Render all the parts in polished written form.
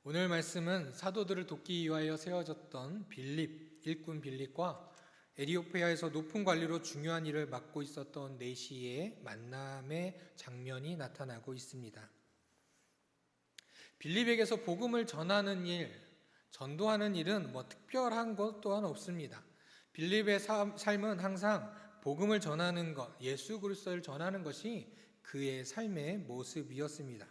오늘 말씀은 사도들을 돕기 위하여 세워졌던 일꾼 빌립과 에티오피아에서 높은 관리로 중요한 일을 맡고 있었던 내시의 만남의 장면이 나타나고 있습니다. 빌립에게서 복음을 전하는 일, 전도하는 일은 특별한 것 또한 없습니다. 빌립의 삶은 항상 복음을 전하는 것, 예수 그리스도를 전하는 것이 그의 삶의 모습이었습니다.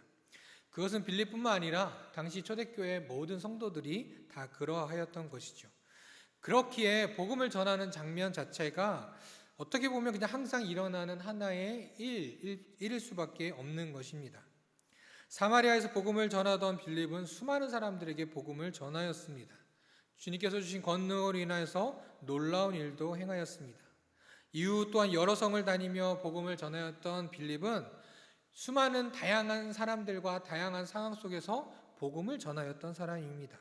그것은 빌립뿐만 아니라 당시 초대교회 모든 성도들이 다 그러하였던 것이죠. 그렇기에 복음을 전하는 장면 자체가 어떻게 보면 그냥 항상 일어나는 하나의 일일 수밖에 없는 것입니다. 사마리아에서 복음을 전하던 빌립은 수많은 사람들에게 복음을 전하였습니다. 주님께서 주신 권능으로 인하여서 놀라운 일도 행하였습니다. 이후 또한 여러 성을 다니며 복음을 전하였던 빌립은 수많은 다양한 사람들과 다양한 상황 속에서 복음을 전하였던 사람입니다.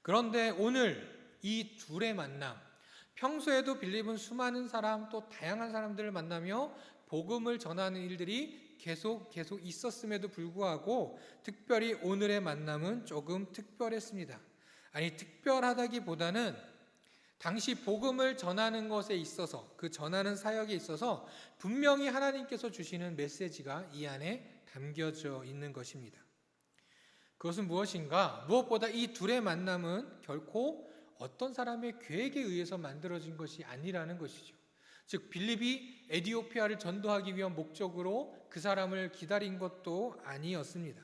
그런데 오늘 이 둘의 만남, 평소에도 빌립은 수많은 사람 또 다양한 사람들을 만나며 복음을 전하는 일들이 계속 있었음에도 불구하고 특별히 오늘의 만남은 조금 특별했습니다. 아니, 특별하다기보다는 당시 복음을 전하는 것에 있어서, 그 전하는 사역에 있어서 분명히 하나님께서 주시는 메시지가 이 안에 담겨져 있는 것입니다. 그것은 무엇인가? 무엇보다 이 둘의 만남은 결코 어떤 사람의 계획에 의해서 만들어진 것이 아니라는 것이죠. 즉 빌립이 에티오피아를 전도하기 위한 목적으로 그 사람을 기다린 것도 아니었습니다.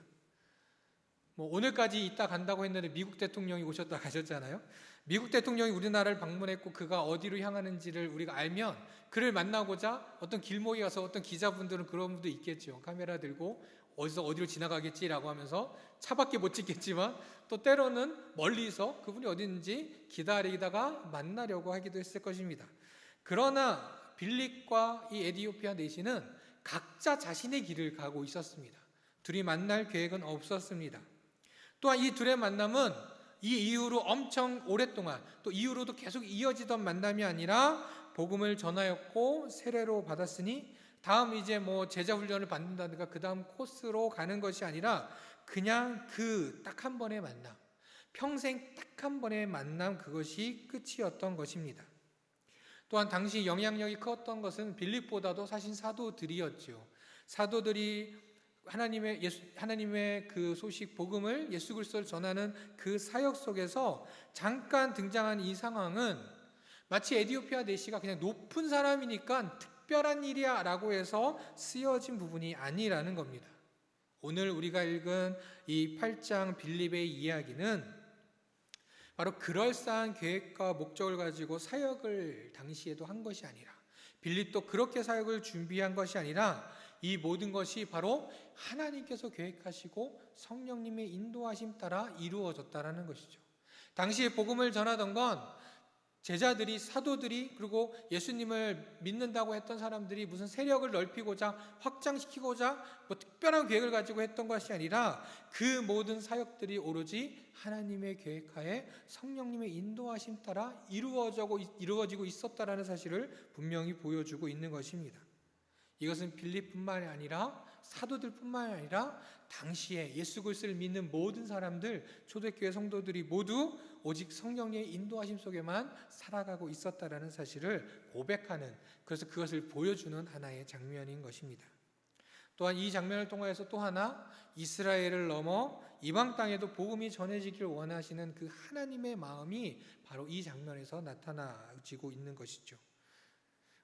오늘까지 있다 간다고 했는데 미국 대통령이 오셨다 가셨잖아요. 미국 대통령이 우리나라를 방문했고 그가 어디로 향하는지를 우리가 알면 그를 만나고자 어떤 길목에 가서 어떤 기자분들은 그런 분도 있겠죠. 카메라 들고 어디로 지나가겠지라고 하면서 차밖에 못 찍겠지만 또 때로는 멀리서 그분이 어디 있는지 기다리다가 만나려고 하기도 했을 것입니다. 그러나 빌립과 이 에티오피아 내시는 각자 자신의 길을 가고 있었습니다. 둘이 만날 계획은 없었습니다. 또한 이 둘의 만남은 이 이후로 엄청 오랫동안 또 이후로도 계속 이어지던 만남이 아니라 복음을 전하였고 세례로 받았으니 다음 이제 제자 훈련을 받는다든가 그 다음 코스로 가는 것이 아니라 그냥 그 딱 한 번의 만남, 평생 딱 한 번의 만남, 그것이 끝이었던 것입니다. 또한 당시 영향력이 컸던 것은 빌립보다도 사실 사도들이었죠. 사도들이 하나님의 그 소식 복음을 예수 그리스도를 전하는 그 사역 속에서 잠깐 등장한 이 상황은 마치 에티오피아 내시가 그냥 높은 사람이니까 특별한 일이야 라고 해서 쓰여진 부분이 아니라는 겁니다. 오늘 우리가 읽은 이 8장 빌립의 이야기는 바로 그럴싸한 계획과 목적을 가지고 사역을 당시에도 한 것이 아니라 빌립도 그렇게 사역을 준비한 것이 아니라 이 모든 것이 바로 하나님께서 계획하시고 성령님의 인도하심 따라 이루어졌다라는 것이죠. 당시에 복음을 전하던 건 제자들이, 사도들이, 그리고 예수님을 믿는다고 했던 사람들이 무슨 세력을 넓히고자 확장시키고자 특별한 계획을 가지고 했던 것이 아니라 그 모든 사역들이 오로지 하나님의 계획하에 성령님의 인도하심 따라 이루어지고 있었다라는 사실을 분명히 보여주고 있는 것입니다. 이것은 빌립뿐만이 아니라 사도들뿐만이 아니라 당시에 예수 그리스도를 믿는 모든 사람들, 초대교회 성도들이 모두 오직 성령의 인도하심 속에만 살아가고 있었다라는 사실을 고백하는, 그래서 그것을 보여주는 하나의 장면인 것입니다. 또한 이 장면을 통해서 또 하나 이스라엘을 넘어 이방 땅에도 복음이 전해지길 원하시는 그 하나님의 마음이 바로 이 장면에서 나타나지고 있는 것이죠.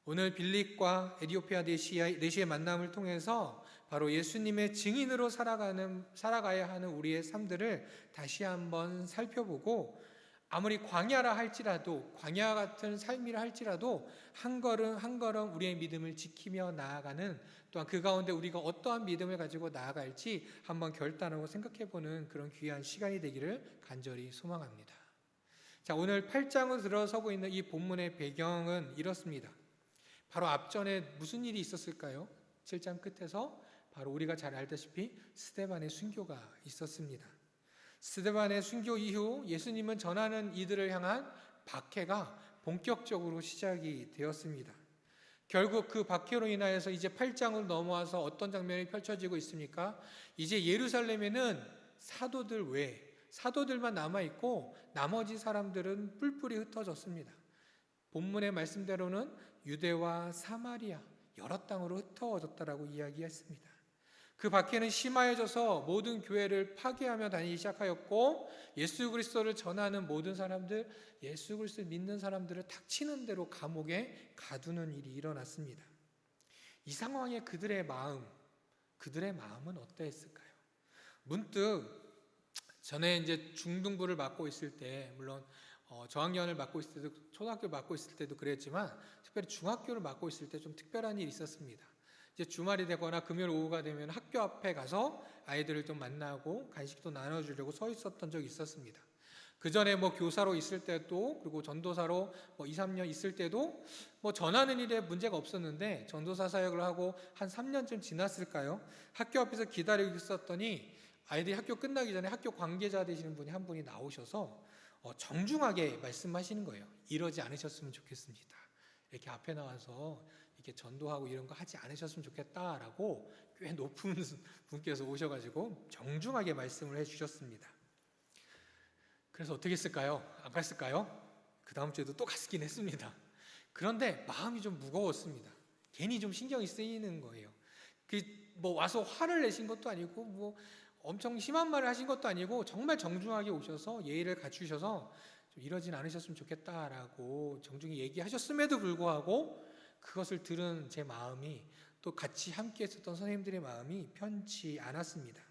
오늘 빌립과 에티오피아 내시의 만남을 통해서 바로 예수님의 증인으로 살아가야 하는 우리의 삶들을 다시 한번 살펴보고 아무리 광야라 할지라도 광야 같은 삶이라 할지라도 한 걸음 한 걸음 우리의 믿음을 지키며 나아가는, 또한 그 가운데 우리가 어떠한 믿음을 가지고 나아갈지 한번 결단하고 생각해보는 그런 귀한 시간이 되기를 간절히 소망합니다. 자, 오늘 8장으로 들어서고 있는 이 본문의 배경은 이렇습니다. 바로 앞전에 무슨 일이 있었을까요? 7장 끝에서 바로 우리가 잘 알다시피 스데반의 순교가 있었습니다. 스데반의 순교 이후 예수님은 전하는 이들을 향한 박해가 본격적으로 시작이 되었습니다. 결국 그 박해로 인하여서 이제 8장으로 넘어와서 어떤 장면이 펼쳐지고 있습니까? 이제 예루살렘에는 사도들 외에 사도들만 남아있고 나머지 사람들은 뿔뿔이 흩어졌습니다. 본문의 말씀대로는 유대와 사마리아 여러 땅으로 흩어졌다라고 이야기했습니다. 그 밖에는 심하여져서 모든 교회를 파괴하며 다니기 시작하였고 예수 그리스도를 전하는 모든 사람들, 예수 그리스도를 믿는 사람들을 닥치는 대로 감옥에 가두는 일이 일어났습니다. 이 상황에 그들의 마음은 어떠했을까요? 문득 전에 이제 중등부를 맡고 있을 때, 물론 저학년을 맡고 있을 때도, 초등학교 맡고 있을 때도 그랬지만 특별히 중학교를 맡고 있을 때 좀 특별한 일이 있었습니다. 이제 주말이 되거나 금요일 오후가 되면 학교 앞에 가서 아이들을 좀 만나고 간식도 나눠주려고 서 있었던 적이 있었습니다. 그 전에 교사로 있을 때도, 그리고 전도사로 2, 3년 있을 때도 전하는 일에 문제가 없었는데, 전도사 사역을 하고 한 3년쯤 지났을까요? 학교 앞에서 기다리고 있었더니 아이들이 학교 끝나기 전에 학교 관계자 되시는 분이 한 분이 나오셔서 정중하게 말씀하시는 거예요. 이러지 않으셨으면 좋겠습니다. 이렇게 앞에 나와서 이렇게 전도하고 이런 거 하지 않으셨으면 좋겠다라고 꽤 높은 분께서 오셔가지고 정중하게 말씀을 해주셨습니다. 그래서 어떻게 했을까요? 안 갔을까요? 그 다음 주에도 또 갔긴 했습니다. 그런데 마음이 좀 무거웠습니다. 괜히 좀 신경이 쓰이는 거예요. 와서 화를 내신 것도 아니고 엄청 심한 말을 하신 것도 아니고 정말 정중하게 오셔서 예의를 갖추셔서 좀 이러진 않으셨으면 좋겠다라고 정중히 얘기하셨음에도 불구하고 그것을 들은 제 마음이, 또 같이 함께 했었던 선생님들의 마음이 편치 않았습니다.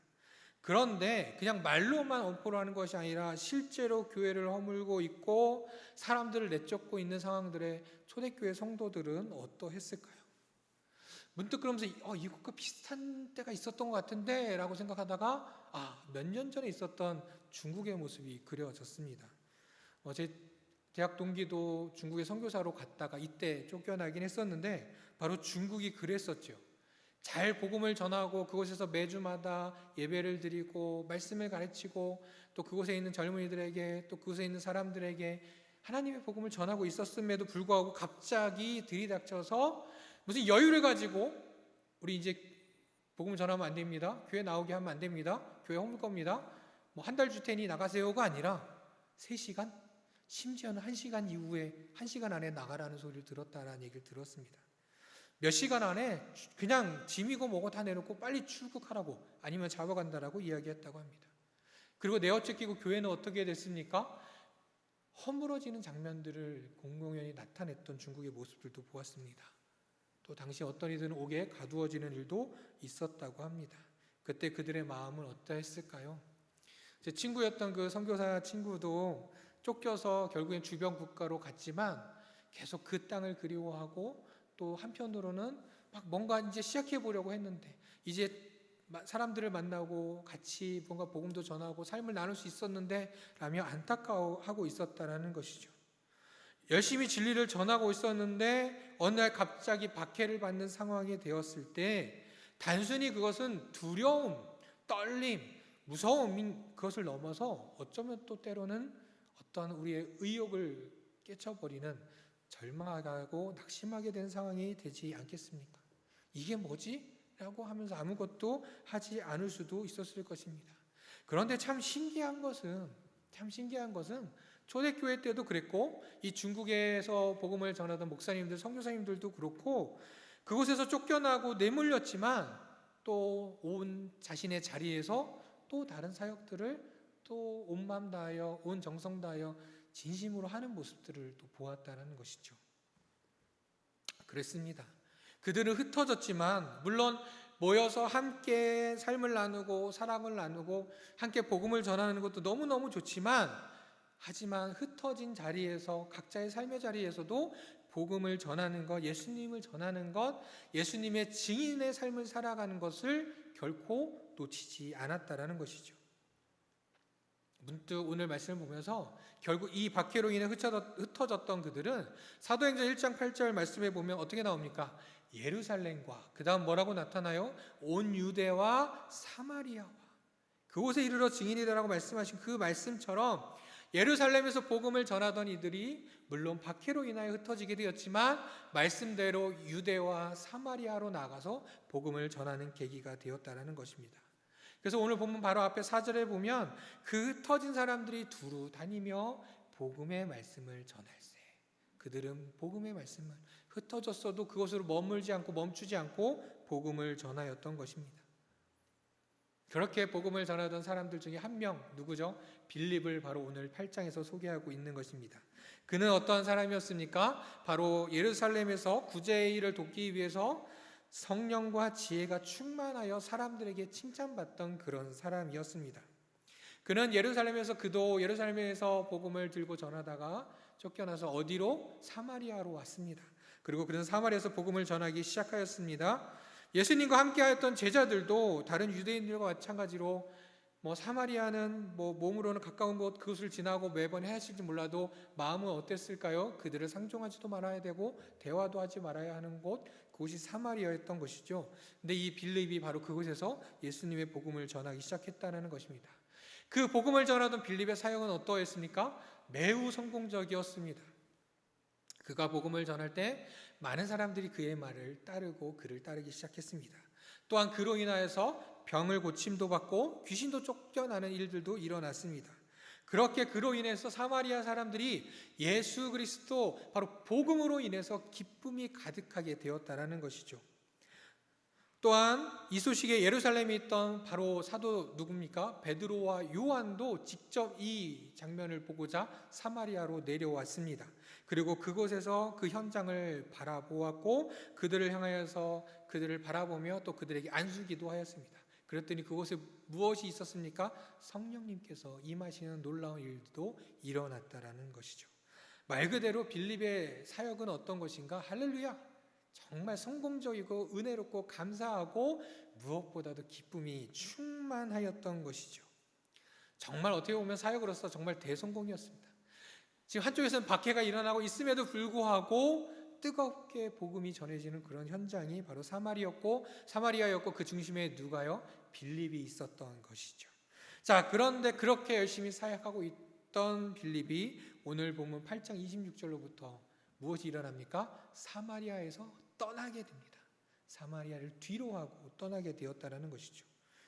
그런데 그냥 말로만 엄포를 하는 것이 아니라 실제로 교회를 허물고 있고 사람들을 내쫓고 있는 상황들의 초대교회 성도들은 어떠했을까요? 문득 그러면서 이것과 비슷한 때가 있었던 것 같은데 라고 생각하다가 몇 년 전에 있었던 중국의 모습이 그려졌습니다. 제 대학 동기도 중국에 선교사로 갔다가 이때 쫓겨나긴 했었는데 바로 중국이 그랬었죠. 잘 복음을 전하고 그곳에서 매주마다 예배를 드리고 말씀을 가르치고 또 그곳에 있는 젊은이들에게, 또 그곳에 있는 사람들에게 하나님의 복음을 전하고 있었음에도 불구하고 갑자기 들이닥쳐서 무슨 여유를 가지고 우리 이제 복음을 전하면 안 됩니다, 교회 나오게 하면 안 됩니다, 교회 허물 겁니다, 한 달 줄 테니 나가세요가 아니라 3시간, 심지어는 1시간 이후에 1시간 안에 나가라는 소리를 들었다라는 얘기를 들었습니다. 몇 시간 안에 그냥 짐이고 뭐고 다 내놓고 빨리 출국하라고, 아니면 잡아간다라고 이야기했다고 합니다. 그리고 내어째 끼고 교회는 어떻게 됐습니까? 허물어지는 장면들을 공공연히 나타냈던 중국의 모습들도 보았습니다. 또 당시 어떤 이들은 옥에 가두어지는 일도 있었다고 합니다. 그때 그들의 마음은 어떠했을까요? 제 친구였던 그 선교사 친구도 쫓겨서 결국엔 주변 국가로 갔지만 계속 그 땅을 그리워하고, 또 한편으로는 뭔가 이제 시작해 보려고 했는데 이제 사람들을 만나고 같이 뭔가 복음도 전하고 삶을 나눌 수 있었는데 라며 안타까워하고 있었다라는 것이죠. 열심히 진리를 전하고 있었는데 어느 날 갑자기 박해를 받는 상황이 되었을 때 단순히 그것은 두려움, 떨림, 무서움인 그것을 넘어서 어쩌면 또 때로는 어떤 우리의 의욕을 깨쳐버리는 절망하고 낙심하게 된 상황이 되지 않겠습니까? 이게 뭐지? 라고 하면서 아무것도 하지 않을 수도 있었을 것입니다. 그런데 참 신기한 것은 초대교회 때도 그랬고 이 중국에서 복음을 전하던 목사님들, 선교사님들도 그렇고 그곳에서 쫓겨나고 내몰렸지만 또 온 자신의 자리에서 또 다른 사역들을 또 온 마음 다하여 온 정성 다하여 진심으로 하는 모습들을 또 보았다는 것이죠. 그랬습니다. 그들은 흩어졌지만 물론 모여서 함께 삶을 나누고 사랑을 나누고 함께 복음을 전하는 것도 너무너무 좋지만, 하지만 흩어진 자리에서 각자의 삶의 자리에서도 복음을 전하는 것, 예수님을 전하는 것, 예수님의 증인의 삶을 살아가는 것을 결코 놓치지 않았다라는 것이죠. 문득 오늘 말씀을 보면서 결국 이 박해로 인해 흩어졌던 그들은 사도행전 1장 8절 말씀에 보면 어떻게 나옵니까? 예루살렘과 그 다음 뭐라고 나타나요? 온 유대와 사마리아와 그곳에 이르러 증인이 되라고 말씀하신 그 말씀처럼 예루살렘에서 복음을 전하던 이들이 물론 박해로 인하여 흩어지게 되었지만 말씀대로 유대와 사마리아로 나가서 복음을 전하는 계기가 되었다는 것입니다. 그래서 오늘 본문 바로 앞에 4절에 보면 그 흩어진 사람들이 두루 다니며 복음의 말씀을 전할세. 그들은 복음의 말씀을 흩어졌어도 그것으로 머물지 않고 멈추지 않고 복음을 전하였던 것입니다. 그렇게 복음을 전하던 사람들 중에 한 명, 누구죠? 빌립을 바로 오늘 8장에서 소개하고 있는 것입니다. 그는 어떠한 사람이었습니까? 바로 예루살렘에서 구제의 일을 돕기 위해서 성령과 지혜가 충만하여 사람들에게 칭찬받던 그런 사람이었습니다. 그는 예루살렘에서 복음을 들고 전하다가 쫓겨나서 어디로? 사마리아로 왔습니다. 그리고 그는 사마리아에서 복음을 전하기 시작하였습니다. 예수님과 함께하였던 제자들도 다른 유대인들과 마찬가지로 사마리아는 몸으로는 가까운 곳 그것을 지나고 매번 헤아칠지 몰라도 마음은 어땠을까요? 그들을 상종하지도 말아야 되고 대화도 하지 말아야 하는 그곳이 사마리아였던 것이죠. 근데 이 빌립이 바로 그곳에서 예수님의 복음을 전하기 시작했다는 것입니다. 그 복음을 전하던 빌립의 사역은 어떠했습니까? 매우 성공적이었습니다. 그가 복음을 전할 때 많은 사람들이 그의 말을 따르고 그를 따르기 시작했습니다. 또한 그로 인하여서 병을 고침도 받고 귀신도 쫓겨나는 일들도 일어났습니다. 그렇게 그로 인해서 사마리아 사람들이 예수 그리스도 바로 복음으로 인해서 기쁨이 가득하게 되었다는 것이죠. 또한 이 소식에 예루살렘에 있던 바로 사도 누굽니까? 베드로와 요한도 직접 이 장면을 보고자 사마리아로 내려왔습니다. 그리고 그곳에서 그 현장을 바라보았고 그들을 향하여서 그들을 바라보며 또 그들에게 안수기도 하였습니다. 그랬더니 그곳에 무엇이 있었습니까? 성령님께서 임하시는 놀라운 일도 일어났다라는 것이죠. 말 그대로 빌립의 사역은 어떤 것인가? 할렐루야! 정말 성공적이고 은혜롭고 감사하고 무엇보다도 기쁨이 충만하였던 것이죠. 정말 어떻게 보면 사역으로서 정말 대성공이었습니다. 지금 한쪽에서는 박해가 일어나고 있음에도 불구하고 뜨겁게 복음이 전해지는 그런 현장이 바로 사마리아였고 그 중심에 누가요? 빌립이 있었던 것이죠. 자, 그런데 그렇게 열심히 사역하고 있던 빌립이 오늘 보면 8장 26절로부터 무엇이 일어납니까? 사마리아에서 떠나게 됩니다. 사마리아를 뒤로 하고 떠나게 되었다는 것이죠.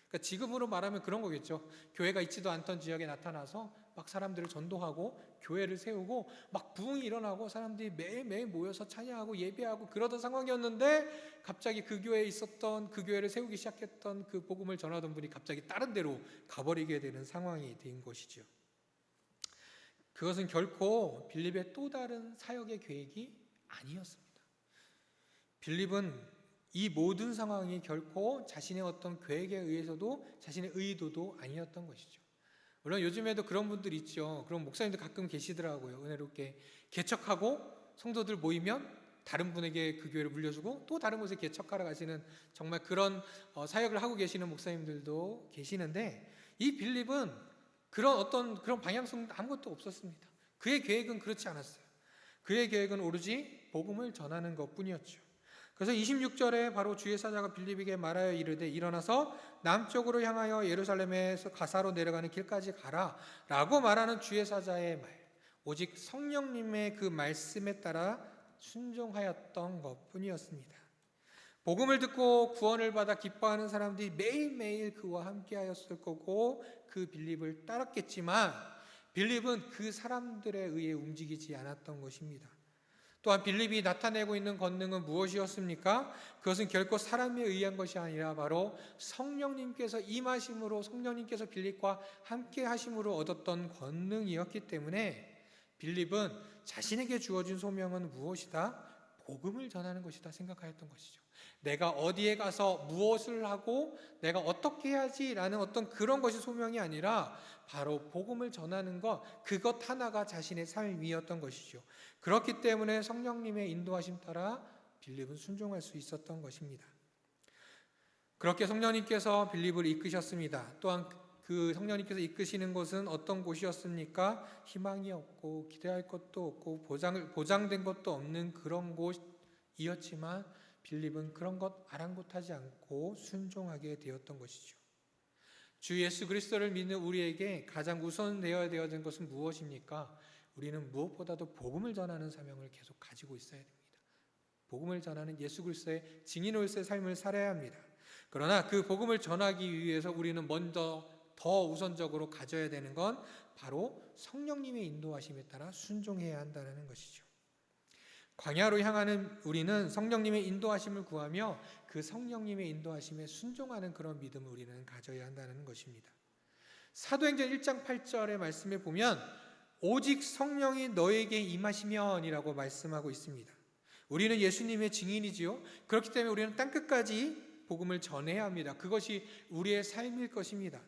그러니까 지금으로 말하면 그런 거겠죠. 교회가 있지도 않던 지역에 나타나서 막 사람들을 전도하고 교회를 세우고 막 부흥이 일어나고 사람들이 매일매일 모여서 찬양하고 예배하고 그러던 상황이었는데 갑자기 그 교회에 있었던 그 교회를 세우기 시작했던 그 복음을 전하던 분이 갑자기 다른 데로 가버리게 되는 상황이 된 것이죠. 그것은 결코 빌립의 또 다른 사역의 계획이 아니었습니다. 빌립은 이 모든 상황이 결코 자신의 어떤 계획에 의해서도 자신의 의도도 아니었던 것이죠. 물론 요즘에도 그런 분들 있죠. 그런 목사님들 가끔 계시더라고요. 은혜롭게 개척하고 성도들 모이면 다른 분에게 그 교회를 물려주고 또 다른 곳에 개척하러 가시는 정말 그런 사역을 하고 계시는 목사님들도 계시는데 이 빌립은 그런 방향성도 아무것도 없었습니다. 그의 계획은 그렇지 않았어요. 그의 계획은 오로지 복음을 전하는 것뿐이었죠. 그래서 26절에 바로 주의 사자가 빌립에게 말하여 이르되 일어나서 남쪽으로 향하여 예루살렘에서 가사로 내려가는 길까지 가라 라고 말하는 주의 사자의 말, 오직 성령님의 그 말씀에 따라 순종하였던 것뿐이었습니다. 복음을 듣고 구원을 받아 기뻐하는 사람들이 매일매일 그와 함께하였을 거고 그 빌립을 따랐겠지만 빌립은 그 사람들에 의해 움직이지 않았던 것입니다. 또한 빌립이 나타내고 있는 권능은 무엇이었습니까? 그것은 결코 사람에 의한 것이 아니라 바로 성령님께서 임하심으로 성령님께서 빌립과 함께 하심으로 얻었던 권능이었기 때문에 빌립은 자신에게 주어진 소명은 무엇이다? 복음을 전하는 것이다 생각하였던 것이죠. 내가 어디에 가서 무엇을 하고 내가 어떻게 해야지라는 어떤 그런 것이 소명이 아니라 바로 복음을 전하는 것, 그것 하나가 자신의 삶이었던 것이죠. 그렇기 때문에 성령님의 인도하심 따라 빌립은 순종할 수 있었던 것입니다. 그렇게 성령님께서 빌립을 이끄셨습니다. 또한 그 성령님께서 이끄시는 곳은 어떤 곳이었습니까? 희망이 없고 기대할 것도 없고 보장된 것도 없는 그런 곳이었지만 빌립은 그런 것 아랑곳하지 않고 순종하게 되었던 것이죠. 주 예수 그리스도를 믿는 우리에게 가장 우선되어야 되는 것은 무엇입니까? 우리는 무엇보다도 복음을 전하는 사명을 계속 가지고 있어야 됩니다. 복음을 전하는 예수 그리스도의 증인으로서의 삶을 살아야 합니다. 그러나 그 복음을 전하기 위해서 우리는 먼저 더 우선적으로 가져야 되는 건 바로 성령님의 인도하심에 따라 순종해야 한다는 것이죠. 광야로 향하는 우리는 성령님의 인도하심을 구하며 그 성령님의 인도하심에 순종하는 그런 믿음을 우리는 가져야 한다는 것입니다. 사도행전 1장 8절의 말씀에 보면 오직 성령이 너에게 임하시면이라고 말씀하고 있습니다. 우리는 예수님의 증인이지요. 그렇기 때문에 우리는 땅끝까지 복음을 전해야 합니다. 그것이 우리의 삶일 것입니다.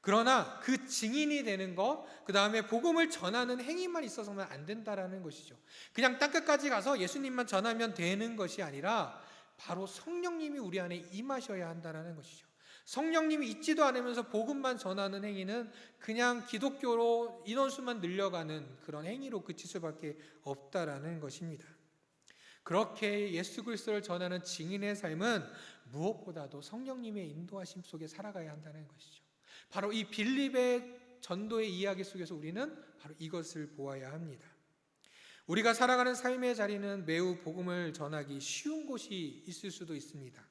그러나 그 증인이 되는 것, 그 다음에 복음을 전하는 행위만 있어서는 안 된다라는 것이죠. 그냥 땅끝까지 가서 예수님만 전하면 되는 것이 아니라 바로 성령님이 우리 안에 임하셔야 한다는 것이죠. 성령님이 있지도 않으면서 복음만 전하는 행위는 그냥 기독교로 인원수만 늘려가는 그런 행위로 그칠 수밖에 없다라는 것입니다. 그렇게 예수 그리스도를 전하는 증인의 삶은 무엇보다도 성령님의 인도하심 속에 살아가야 한다는 것이죠. 바로 이 빌립의 전도의 이야기 속에서 우리는 바로 이것을 보아야 합니다. 우리가 살아가는 삶의 자리는 매우 복음을 전하기 쉬운 곳이 있을 수도 있습니다.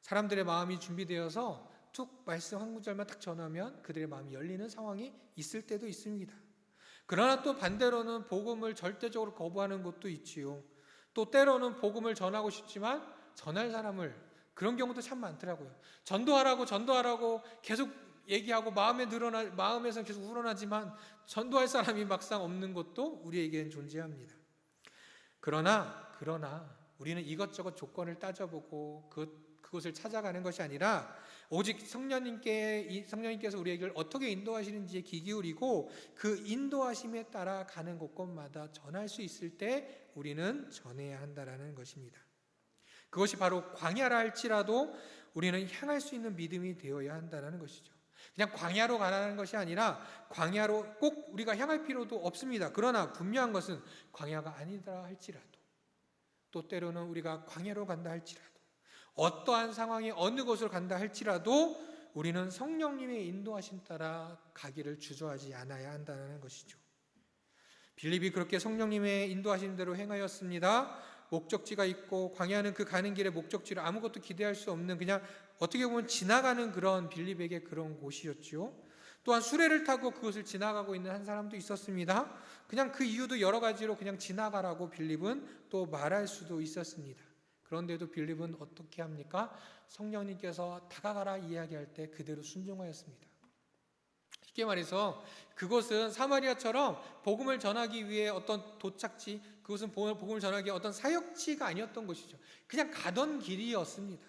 사람들의 마음이 준비되어서 툭 말씀 한 구절만 딱 전하면 그들의 마음이 열리는 상황이 있을 때도 있습니다. 그러나 또 반대로는 복음을 절대적으로 거부하는 곳도 있지요. 또 때로는 복음을 전하고 싶지만 전할 사람을, 그런 경우도 참 많더라고요. 전도하라고 계속 얘기하고 마음에서 계속 우러나지만 전도할 사람이 막상 없는 것도 우리에게는 존재합니다. 그러나 우리는 이것저것 조건을 따져보고 그것을 찾아가는 것이 아니라 오직 성령님께서 우리에게 어떻게 인도하시는지에 귀 기울이고 그 인도하심에 따라 가는 곳곳마다 전할 수 있을 때 우리는 전해야 한다는 것입니다. 그것이 바로 광야라 할지라도 우리는 향할 수 있는 믿음이 되어야 한다는 것이죠. 그냥 광야로 가라는 것이 아니라 광야로 꼭 우리가 향할 필요도 없습니다. 그러나 분명한 것은 광야가 아니더라 할지라도, 또 때로는 우리가 광야로 간다 할지라도, 어떠한 상황이 어느 곳으로 간다 할지라도 우리는 성령님의 인도하심 따라 가기를 주저하지 않아야 한다는 것이죠. 빌립이 그렇게 성령님의 인도하신 대로 행하였습니다. 목적지가 있고 광야는 그 가는 길에 목적지를 아무것도 기대할 수 없는 그냥 어떻게 보면 지나가는 그런 빌립에게 그런 곳이었죠. 또한 수레를 타고 그것을 지나가고 있는 한 사람도 있었습니다. 그냥 그 이유도 여러 가지로 그냥 지나가라고 빌립은 또 말할 수도 있었습니다. 그런데도 빌립은 어떻게 합니까? 성령님께서 다가가라 이야기할 때 그대로 순종하였습니다. 쉽게 말해서 그곳은 사마리아처럼 복음을 전하기 위해 어떤 도착지, 그것은 복음을 전하기 위해 어떤 사역지가 아니었던 것이죠. 그냥 가던 길이었습니다.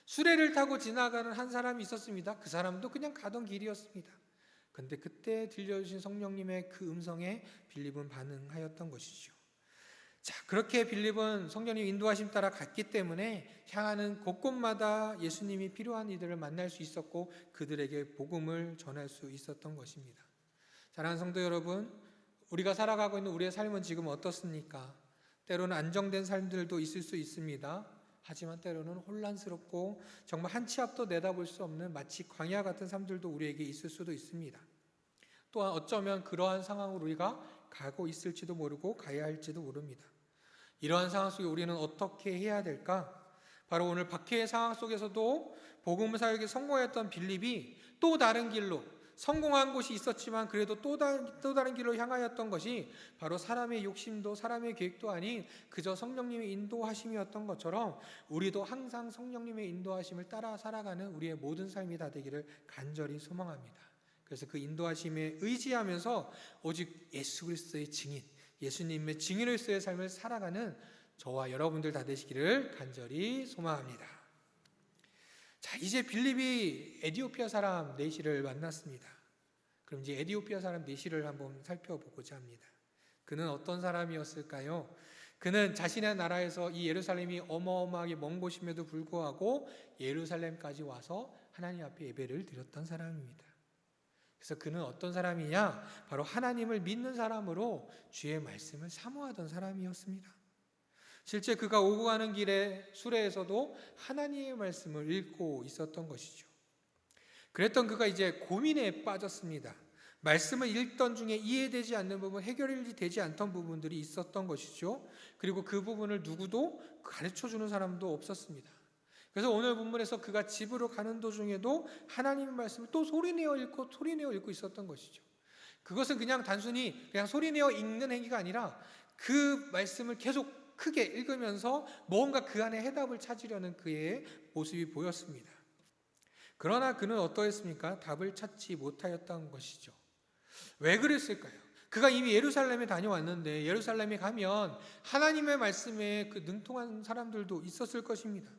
수레를 타고 지나가는 한 사람이 있었습니다. 그 사람도 그냥 가던 길이었습니다. 그런데 그때 들려주신 성령님의 그 음성에 빌립은 반응하였던 것이죠. 자, 그렇게 빌립은 성령님 인도하심 따라 갔기 때문에 향하는 곳곳마다 예수님이 필요한 이들을 만날 수 있었고 그들에게 복음을 전할 수 있었던 것입니다. 사랑하는 성도 여러분, 우리가 살아가고 있는 우리의 삶은 지금 어떻습니까? 때로는 안정된 삶들도 있을 수 있습니다. 하지만 때로는 혼란스럽고 정말 한 치 앞도 내다볼 수 없는 마치 광야 같은 삶들도 우리에게 있을 수도 있습니다. 또한 어쩌면 그러한 상황으로 우리가 가고 있을지도 모르고 가야 할지도 모릅니다. 이러한 상황 속에 우리는 어떻게 해야 될까? 바로 오늘 박해의 상황 속에서도 복음 사역에 성공했던 빌립이 또 다른 길로, 성공한 곳이 있었지만 그래도 또 다른 길로 향하였던 것이 바로 사람의 욕심도 사람의 계획도 아닌 그저 성령님의 인도하심이었던 것처럼 우리도 항상 성령님의 인도하심을 따라 살아가는 우리의 모든 삶이 다 되기를 간절히 소망합니다. 그래서 그 인도하심에 의지하면서 오직 예수 그리스도의 증인, 예수님의 증인으로서의 삶을 살아가는 저와 여러분들 다 되시기를 간절히 소망합니다. 자, 이제 빌립이 에티오피아 사람 네시를 만났습니다. 그럼 이제 에티오피아 사람 네시를 한번 살펴보고자 합니다. 그는 어떤 사람이었을까요? 그는 자신의 나라에서 이 예루살렘이 어마어마하게 먼 곳임에도 불구하고 예루살렘까지 와서 하나님 앞에 예배를 드렸던 사람입니다. 그래서 그는 어떤 사람이냐? 바로 하나님을 믿는 사람으로 주의 말씀을 사모하던 사람이었습니다. 실제 그가 오고 가는 길에 수레에서도 하나님의 말씀을 읽고 있었던 것이죠. 그랬던 그가 이제 고민에 빠졌습니다. 말씀을 읽던 중에 이해되지 않는 부분, 해결이 되지 않던 부분들이 있었던 것이죠. 그리고 그 부분을 누구도 가르쳐주는 사람도 없었습니다. 그래서 오늘 본문에서 그가 집으로 가는 도중에도 하나님의 말씀을 또 소리내어 읽고 있었던 것이죠. 그것은 그냥 단순히 그냥 소리내어 읽는 행위가 아니라 그 말씀을 계속 크게 읽으면서 뭔가 그 안에 해답을 찾으려는 그의 모습이 보였습니다. 그러나 그는 어떠했습니까? 답을 찾지 못하였던 것이죠. 왜 그랬을까요? 그가 이미 예루살렘에 다녀왔는데 예루살렘에 가면 하나님의 말씀에 그 능통한 사람들도 있었을 것입니다.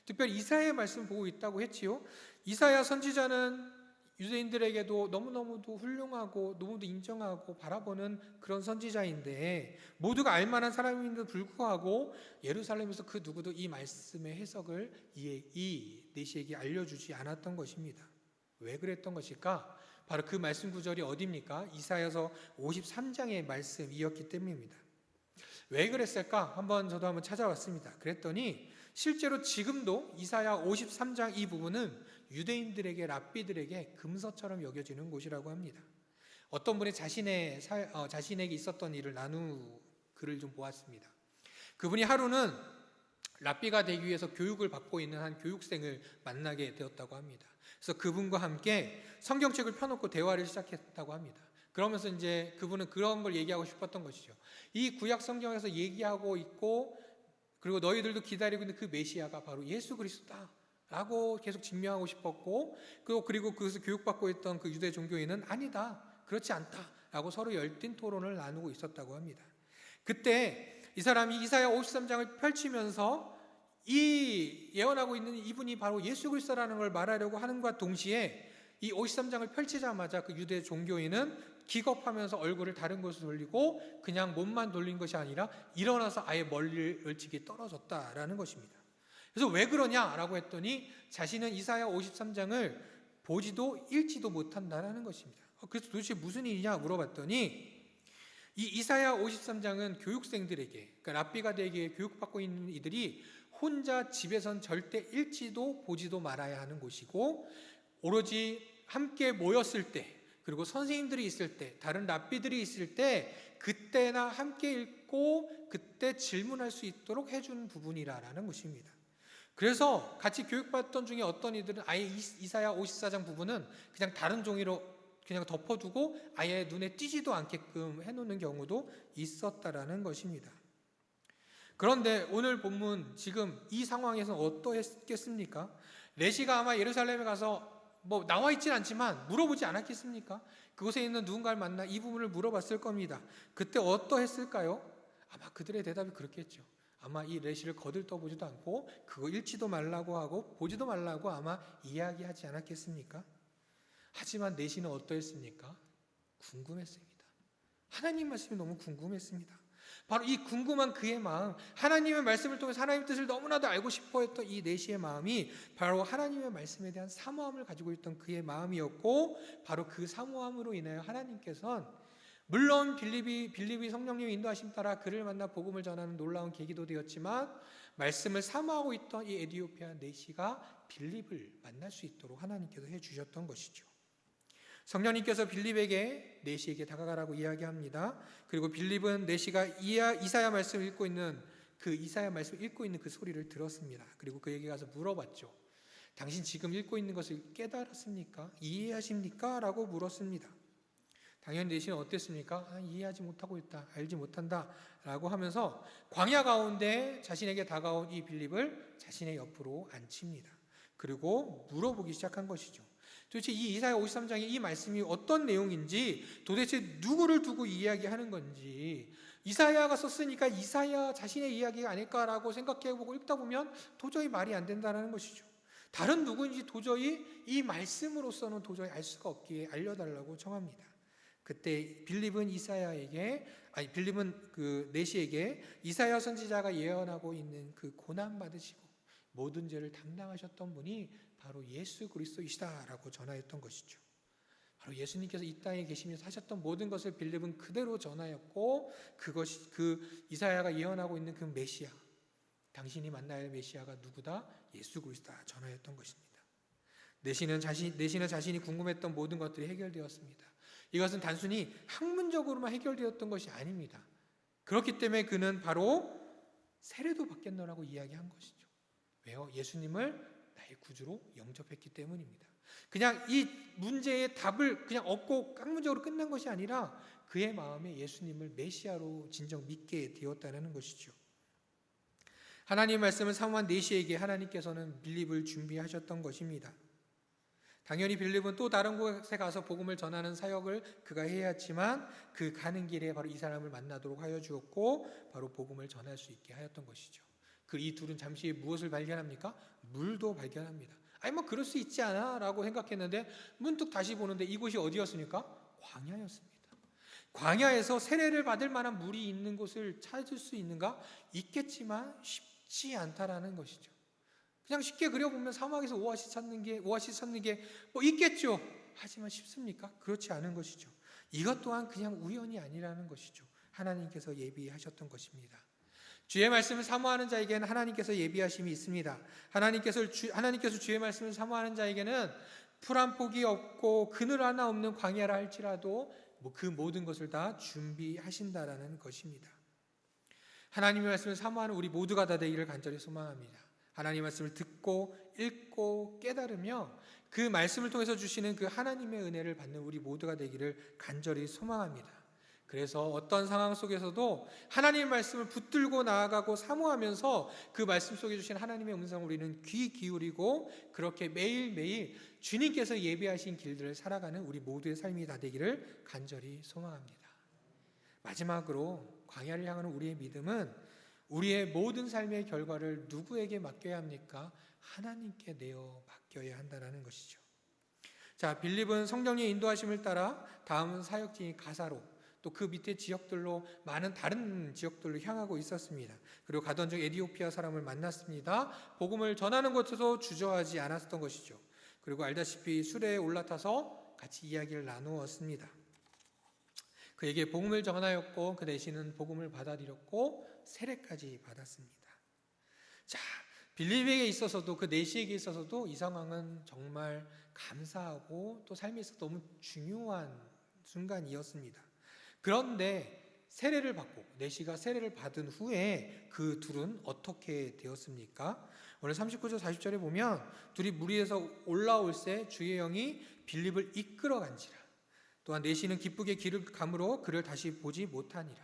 특별히 이사야의 말씀을 보고 있다고 했지요. 이사야 선지자는 유대인들에게도 너무너무도 훌륭하고 너무도 인정하고 바라보는 그런 선지자인데 모두가 알만한 사람임에도 불구하고 예루살렘에서 그 누구도 이 말씀의 해석을 이 내시에게 알려주지 않았던 것입니다. 왜 그랬던 것일까? 바로 그 말씀 구절이 어디입니까? 이사야서 53장의 말씀이었기 때문입니다. 왜 그랬을까? 저도 한번 찾아봤습니다. 그랬더니 실제로 지금도 이사야 53장 이 부분은 유대인들에게 랍비들에게 금서처럼 여겨지는 곳이라고 합니다. 어떤 분이 자신에게 있었던 일을 글을 좀 보았습니다. 그분이 하루는 랍비가 되기 위해서 교육을 받고 있는 한 교육생을 만나게 되었다고 합니다. 그래서 그분과 함께 성경책을 펴놓고 대화를 시작했다고 합니다. 그러면서 이제 그분은 그런 걸 얘기하고 싶었던 것이죠. 이 구약 성경에서 얘기하고 있고 그리고 너희들도 기다리고 있는 그 메시아가 바로 예수 그리스도다 라고 계속 증명하고 싶었고 그리고 그것을 교육받고 있던 그 유대 종교인은 아니다, 그렇지 않다 라고 서로 열띤 토론을 나누고 있었다고 합니다. 그때 이 사람이 이사야 53장을 펼치면서 이 예언하고 있는 이분이 바로 예수 그리스도라는 걸 말하려고 하는과 동시에 이 53장을 펼치자마자 그 유대 종교인은 기겁하면서 얼굴을 다른 곳으로 돌리고 그냥 몸만 돌린 것이 아니라 일어나서 아예 멀찍이 떨어졌다라는 것입니다. 그래서 왜 그러냐라고 했더니 자신은 이사야 53장을 보지도 읽지도 못한다라는 것입니다. 그래서 도대체 무슨 일이냐 물어봤더니 이 이사야 53장은 교육생들에게, 그러니까 랍비가 되기에 교육받고 있는 이들이 혼자 집에선 절대 읽지도 보지도 말아야 하는 곳이고 오로지 함께 모였을 때 그리고 선생님들이 있을 때 다른 랍비들이 있을 때 그때나 함께 읽고 그때 질문할 수 있도록 해준 부분이라는 것입니다. 그래서 같이 교육받던 중에 어떤 이들은 아예 이사야 54장 부분은 그냥 다른 종이로 그냥 덮어두고 아예 눈에 띄지도 않게끔 해놓는 경우도 있었다라는 것입니다. 그런데 오늘 본문 지금 이 상황에서 어떠했겠습니까? 레시가 아마 예루살렘에 가서 나와 있진 않지만 물어보지 않았겠습니까? 그곳에 있는 누군가를 만나 이 부분을 물어봤을 겁니다. 그때 어떠했을까요? 아마 그들의 대답이 그렇겠죠. 아마 이 레시를 거들떠보지도 않고 그거 읽지도 말라고 하고 보지도 말라고 아마 이야기하지 않았겠습니까? 하지만 내시는 어떠했습니까? 궁금했습니다. 하나님 말씀이 너무 궁금했습니다. 바로 이 궁금한 그의 마음, 하나님의 말씀을 통해서 하나님의 뜻을 너무나도 알고 싶어했던 이 내시의 마음이 바로 하나님의 말씀에 대한 사모함을 가지고 있던 그의 마음이었고 바로 그 사모함으로 인하여 하나님께서는 물론 빌립이 성령님의 인도하심 따라 그를 만나 복음을 전하는 놀라운 계기도 되었지만 말씀을 사모하고 있던 이 에티오피아 내시가 빌립을 만날 수 있도록 하나님께서 해주셨던 것이죠. 성령님께서 빌립에게 내시에게 다가가라고 이야기합니다. 그리고 빌립은 내시가 이사야 말씀을 읽고 있는 그 소리를 들었습니다. 그리고 그에게 가서 물어봤죠. 당신 지금 읽고 있는 것을 깨달았습니까? 이해하십니까? 라고 물었습니다. 당연히 내시는 어땠습니까? 이해하지 못하고 있다, 알지 못한다 라고 하면서 광야 가운데 자신에게 다가온 이 빌립을 자신의 옆으로 앉힙니다. 그리고 물어보기 시작한 것이죠. 도대체 이 이사야 53장의 이 말씀이 어떤 내용인지, 도대체 누구를 두고 이야기하는 건지, 이사야가 썼으니까 이사야 자신의 이야기가 아닐까라고 생각해보고 읽다 보면 도저히 말이 안 된다는 것이죠. 다른 누구인지 도저히 이 말씀으로서는 도저히 알 수가 없기에 알려달라고 청합니다. 그때 빌립은 그 내시에게 이사야 선지자가 예언하고 있는 그 고난 받으시고 모든 죄를 담당하셨던 분이 바로 예수 그리스도이시다라고 전하였던 것이죠. 바로 예수님께서 이 땅에 계시면서 하셨던 모든 것을 빌립은 그대로 전하였고 그것이 그 이사야가 예언하고 있는 그 메시아, 당신이 만나야 할 메시아가 누구다? 예수 그리스도다 전하였던 것입니다. 내시는 자신이 궁금했던 모든 것들이 해결되었습니다. 이것은 단순히 학문적으로만 해결되었던 것이 아닙니다. 그렇기 때문에 그는 바로 세례도 받겠노라고 이야기한 것이죠. 왜요? 예수님을 나의 구주로 영접했기 때문입니다. 그냥 이 문제의 답을 그냥 얻고 깡무적으로 끝난 것이 아니라 그의 마음에 예수님을 메시아로 진정 믿게 되었다는 것이죠. 하나님의 말씀을 사모한 내시에게 하나님께서는 빌립을 준비하셨던 것입니다. 당연히 빌립은 또 다른 곳에 가서 복음을 전하는 사역을 그가 해야 했지만 그 가는 길에 바로 이 사람을 만나도록 하여 주었고 바로 복음을 전할 수 있게 하였던 것이죠. 그 이 둘은 잠시 후에 무엇을 발견합니까? 물도 발견합니다. 아니 뭐 그럴 수 있지 않아? 라고 생각했는데 문득 다시 보는데 이곳이 어디였습니까? 광야였습니다. 광야에서 세례를 받을 만한 물이 있는 곳을 찾을 수 있는가? 있겠지만 쉽지 않다라는 것이죠. 그냥 쉽게 그려보면 사막에서 오아시스 찾는 게 뭐 있겠죠. 하지만 쉽습니까? 그렇지 않은 것이죠. 이것 또한 그냥 우연이 아니라는 것이죠. 하나님께서 예비하셨던 것입니다. 주의 말씀을 사모하는 자에게는 하나님께서 예비하심이 있습니다. 하나님께서 주의 말씀을 사모하는 자에게는 풀 한 폭이 없고 그늘 하나 없는 광야라 할지라도 그 모든 것을 다 준비하신다라는 것입니다. 하나님의 말씀을 사모하는 우리 모두가 다 되기를 간절히 소망합니다. 하나님의 말씀을 듣고 읽고 깨달으며 그 말씀을 통해서 주시는 그 하나님의 은혜를 받는 우리 모두가 되기를 간절히 소망합니다. 그래서 어떤 상황 속에서도 하나님의 말씀을 붙들고 나아가고 사모하면서 그 말씀 속에 주신 하나님의 음성을 우리는 귀 기울이고 그렇게 매일매일 주님께서 예비하신 길들을 살아가는 우리 모두의 삶이 다 되기를 간절히 소망합니다. 마지막으로 광야를 향하는 우리의 믿음은 우리의 모든 삶의 결과를 누구에게 맡겨야 합니까? 하나님께 내어 맡겨야 한다는 것이죠. 자, 빌립은 성령의 인도하심을 따라 다음 사역지인 가사로 또 그 밑에 지역들로 많은 다른 지역들로 향하고 있었습니다. 그리고 가던 중 에디오피아 사람을 만났습니다. 복음을 전하는 것에도 주저하지 않았던 것이죠. 그리고 알다시피 수레에 올라타서 같이 이야기를 나누었습니다. 그에게 복음을 전하였고 그 대신은 복음을 받아들였고 세례까지 받았습니다. 자, 빌립에게 있어서도 그 내시에게 있어서도 이 상황은 정말 감사하고 또 삶에 있어서 너무 중요한 순간이었습니다. 그런데 세례를 받고 내시가 세례를 받은 후에 그 둘은 어떻게 되었습니까? 오늘 39절 40절에 보면 둘이 물 위에서 올라올 새 주의 영이 빌립을 이끌어간지라. 또한 내시는 기쁘게 길을 감으로 그를 다시 보지 못하니라.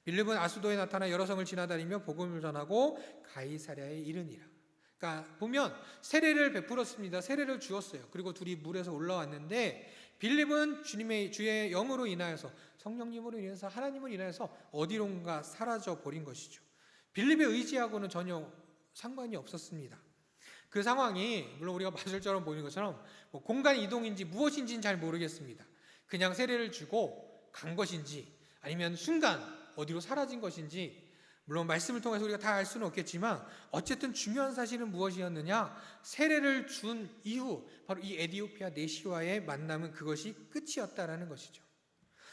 빌립은 아수도에 나타나 여러 성을 지나다니며 복음을 전하고 가이사랴에 이르니라. 그러니까 보면 세례를 베풀었습니다. 세례를 주었어요. 그리고 둘이 물에서 올라왔는데 빌립은 주의 영으로 인하여서 성령님으로 인해서 하나님을 인하여서 어디론가 사라져 버린 것이죠. 빌립의 의지하고는 전혀 상관이 없었습니다. 그 상황이 물론 우리가 마술처럼 보이는 것처럼 뭐 공간 이동인지 무엇인지는 잘 모르겠습니다. 그냥 세례를 주고 간 것인지 아니면 순간 어디로 사라진 것인지 물론 말씀을 통해서 우리가 다 알 수는 없겠지만 어쨌든 중요한 사실은 무엇이었느냐? 세례를 준 이후 바로 이 에디오피아 내시와의 만남은 그것이 끝이었다라는 것이죠.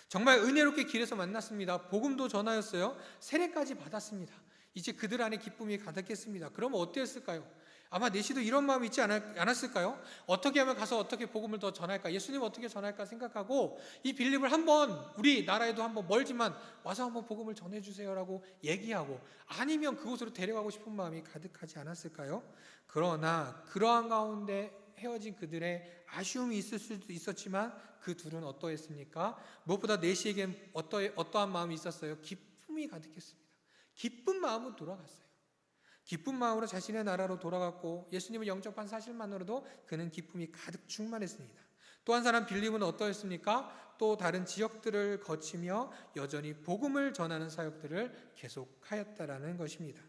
정말 은혜롭게 길에서 만났습니다. 복음도 전하였어요. 세례까지 받았습니다. 이제 그들 안에 기쁨이 가득했습니다. 그러면 어땠을까요? 아마 내시도 이런 마음이 있지 않았을까요? 어떻게 하면 가서 어떻게 복음을 더 전할까? 예수님 어떻게 전할까 생각하고 이 빌립을 한번 우리 나라에도 한번 멀지만 와서 한번 복음을 전해주세요라고 얘기하고 아니면 그곳으로 데려가고 싶은 마음이 가득하지 않았을까요? 그러나 그러한 가운데 헤어진 그들의 아쉬움이 있을 수도 있었지만 그 둘은 어떠했습니까? 무엇보다 내시에겐 어떠한 마음이 있었어요? 기쁨이 가득했습니다. 기쁜 마음으로 돌아갔어요. 기쁜 마음으로 자신의 나라로 돌아갔고 예수님을 영접한 사실만으로도 그는 기쁨이 가득 충만했습니다. 또 한 사람 빌립은 어떠했습니까? 또 다른 지역들을 거치며 여전히 복음을 전하는 사역들을 계속하였다라는 것입니다.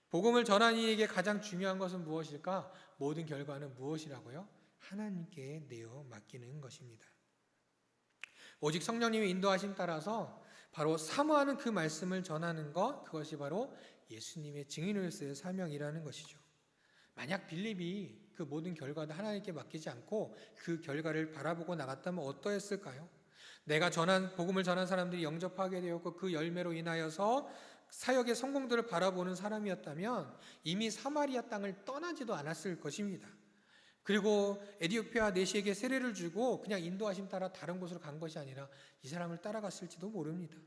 복음을 전하는 이에게 가장 중요한 것은 무엇일까? 모든 결과는 무엇이라고요? 하나님께 내어 맡기는 것입니다. 오직 성령님의 인도하심 따라서 바로 사모하는 그 말씀을 전하는 것, 그것이 바로 예수님의 증인으로서의 사명이라는 것이죠. 만약 빌립이 그 모든 결과도 하나님께 맡기지 않고 그 결과를 바라보고 나갔다면 어떠했을까요? 내가 복음을 전한 사람들이 영접하게 되었고 그 열매로 인하여서 사역의 성공들을 바라보는 사람이었다면 이미 사마리아 땅을 떠나지도 않았을 것입니다. 그리고 에디오피아 내시에게 세례를 주고 그냥 인도하심 따라 다른 곳으로 간 것이 아니라 이 사람을 따라갔을지도 모릅니다.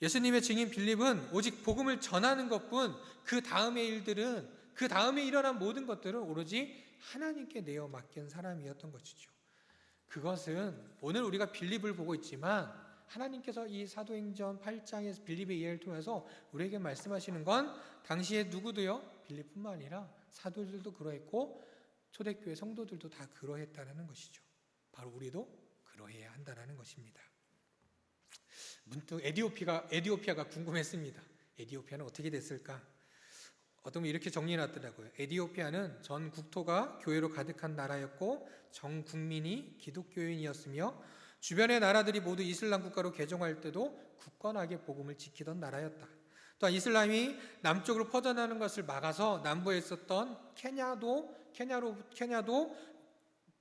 예수님의 증인 빌립은 오직 복음을 전하는 것뿐 그 다음의 일들은 그 다음에 일어난 모든 것들은 오로지 하나님께 내어 맡긴 사람이었던 것이죠. 그것은 오늘 우리가 빌립을 보고 있지만 하나님께서 이 사도행전 8장에서 빌립의 이해를 통해서 우리에게 말씀하시는 건 당시에 누구도요? 빌립뿐만 아니라 사도들도 그러했고 초대교회 성도들도 다 그러했다는 것이죠. 바로 우리도 그러해야 한다는 것입니다. 문득 에디오피아가 궁금했습니다. 에디오피아는 어떻게 됐을까? 어떤 분이 이렇게 정리해놨더라고요. 에디오피아는 전 국토가 교회로 가득한 나라였고 전 국민이 기독교인이었으며 주변의 나라들이 모두 이슬람 국가로 개종할 때도 굳건하게 복음을 지키던 나라였다. 또한 이슬람이 남쪽으로 퍼져나가는 것을 막아서 남부에 있었던 케냐도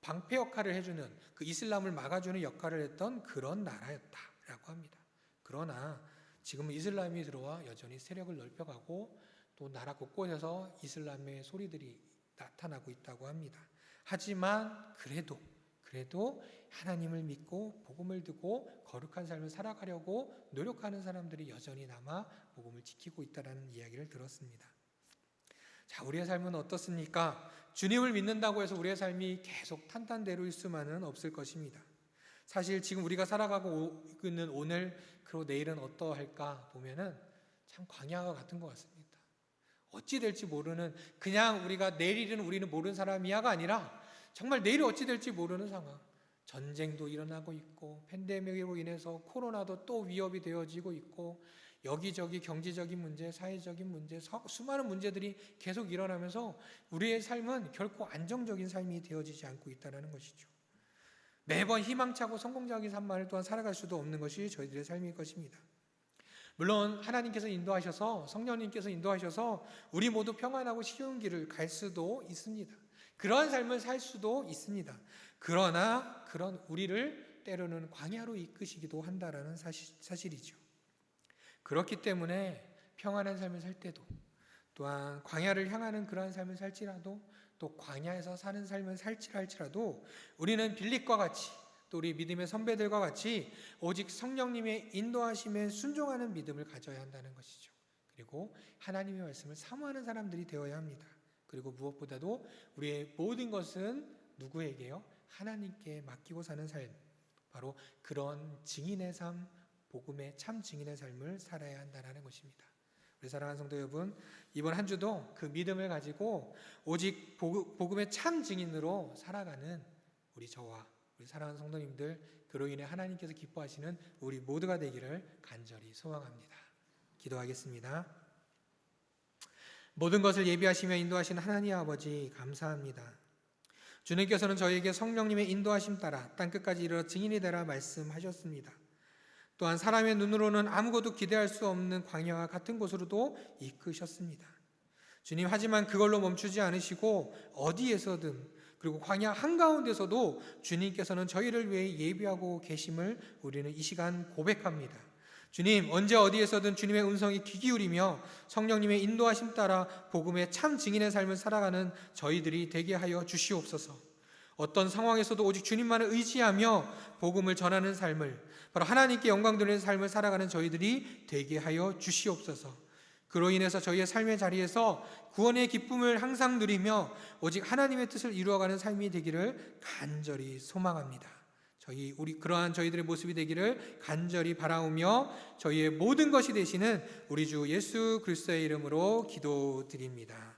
방패 역할을 해주는 그 이슬람을 막아주는 역할을 했던 그런 나라였다라고 합니다. 그러나 지금은 이슬람이 들어와 여전히 세력을 넓혀가고 또 나라 곳곳에서 이슬람의 소리들이 나타나고 있다고 합니다. 하지만 그래도 하나님을 믿고 복음을 듣고 거룩한 삶을 살아가려고 노력하는 사람들이 여전히 남아 복음을 지키고 있다는 이야기를 들었습니다. 자, 우리의 삶은 어떻습니까? 주님을 믿는다고 해서 우리의 삶이 계속 탄탄대로일 수만은 없을 것입니다. 사실 지금 우리가 살아가고 있는 오늘 그리고 내일은 어떠할까 보면은 참 광야와 같은 것 같습니다. 어찌 될지 모르는, 그냥 우리가 내일은 우리는 모르는 사람이야가 아니라 정말 내일이 어찌 될지 모르는 상황. 전쟁도 일어나고 있고 팬데믹으로 인해서 코로나도 또 위협이 되어지고 있고 여기저기 경제적인 문제, 사회적인 문제, 수많은 문제들이 계속 일어나면서 우리의 삶은 결코 안정적인 삶이 되어지지 않고 있다는 것이죠. 매번 희망차고 성공적인 삶만을 또한 살아갈 수도 없는 것이 저희들의 삶일 것입니다. 물론 하나님께서 인도하셔서, 성령님께서 인도하셔서 우리 모두 평안하고 쉬운 길을 갈 수도 있습니다. 그러한 삶을 살 수도 있습니다. 그러나 그런 우리를 때로는 광야로 이끄시기도 한다는 사실이죠. 그렇기 때문에 평안한 삶을 살 때도, 또한 광야를 향하는 그러한 삶을 살지라도, 또 광야에서 사는 삶을 살지라도 우리는 빌립과 같이, 또 우리 믿음의 선배들과 같이 오직 성령님의 인도하심에 순종하는 믿음을 가져야 한다는 것이죠. 그리고 하나님의 말씀을 사모하는 사람들이 되어야 합니다. 그리고 무엇보다도 우리의 모든 것은 누구에게요? 하나님께 맡기고 사는 삶, 바로 그런 증인의 삶, 복음의 참 증인의 삶을 살아야 한다는 것입니다. 우리 사랑하는 성도 여러분, 이번 한 주도 그 믿음을 가지고 오직 복음의 참 증인으로 살아가는 우리 저와 우리 사랑하는 성도님들, 그로 인해 하나님께서 기뻐하시는 우리 모두가 되기를 간절히 소망합니다. 기도하겠습니다. 모든 것을 예비하시며 인도하시는 하나님 아버지, 감사합니다. 주님께서는 저희에게 성령님의 인도하심 따라 땅끝까지 이르러 증인이 되라 말씀하셨습니다. 또한 사람의 눈으로는 아무것도 기대할 수 없는 광야와 같은 곳으로도 이끄셨습니다. 주님, 하지만 그걸로 멈추지 않으시고 어디에서든, 그리고 광야 한가운데서도 주님께서는 저희를 위해 예비하고 계심을 우리는 이 시간 고백합니다. 주님, 언제 어디에서든 주님의 음성에 귀 기울이며 성령님의 인도하심 따라 복음의 참 증인의 삶을 살아가는 저희들이 되게 하여 주시옵소서. 어떤 상황에서도 오직 주님만을 의지하며 복음을 전하는 삶을, 바로 하나님께 영광 돌리는 삶을 살아가는 저희들이 되게 하여 주시옵소서. 그로 인해서 저희의 삶의 자리에서 구원의 기쁨을 항상 누리며 오직 하나님의 뜻을 이루어가는 삶이 되기를 간절히 소망합니다. 그러한 저희들의 모습이 되기를 간절히 바라오며 저희의 모든 것이 되시는 우리 주 예수 그리스도의 이름으로 기도드립니다.